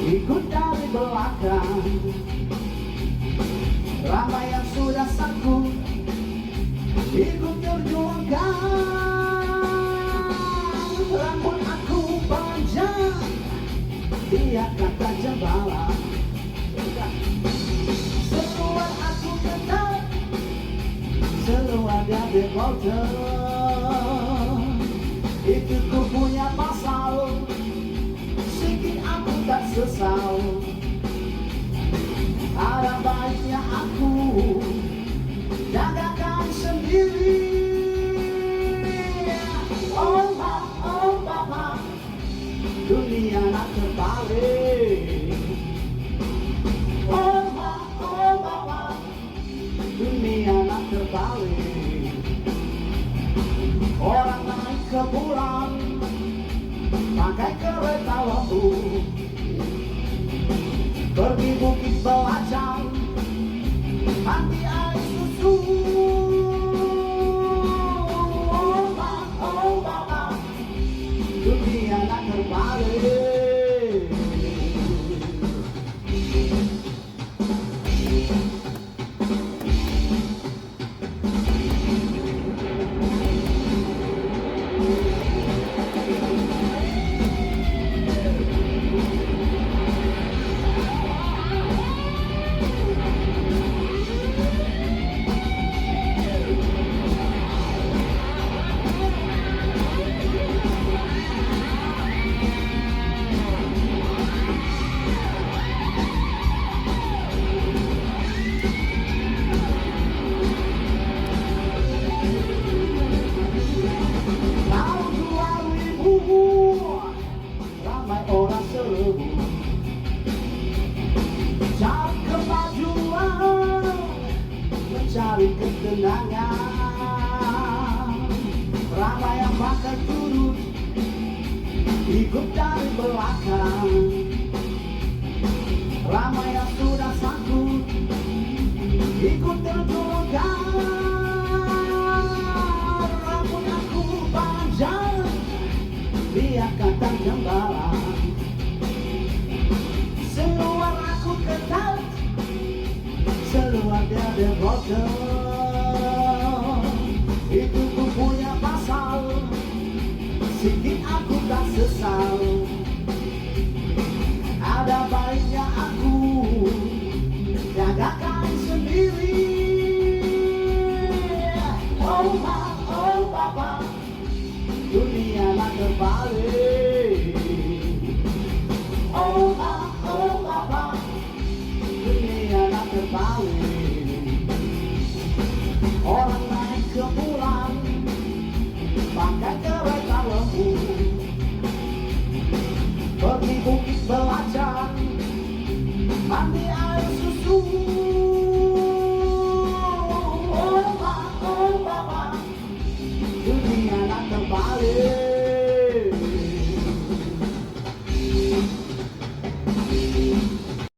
ikut dari belakang. Ramai yang sudah sanggup ikut terjuangkan. Rambut aku panjang, dia kata jembala. Seluar aku ketat, seluar dari botol. Itu ku punya pasal, sedikit aku tak sesal. Ada baiknya aku jagakan sendiri. Oh Bapa, dunia nak terbalik. Oh Bapa, dunia nak terbalik. Orang naik ke bulan pakai kereta lampu, pergi bukit Belacan mandi air susu. Oh Bapa, dunia nak terbalik. Ramai orang serbu cari kemajuan, mencari ketenangan. Ramai yang pakai turun ikut dari belakang. Ramai yang sudah sanggup ikut terjuangkan. Rambut aku panjang, dia kata gembala. Seluar aku ketat, seluar dari botol. Itu ku punya pasal, sedikit aku tak sesal. Ada baiknya aku jagakan sendiri. Oh Bapa, dunia nak terbalik. Oh Bapa, dunia nak terbalik. Orang naik ke bulan pakai kereta lembu, pergi bukit Belacan mandi air susu. Oh Bapa, dunia nak terbalik.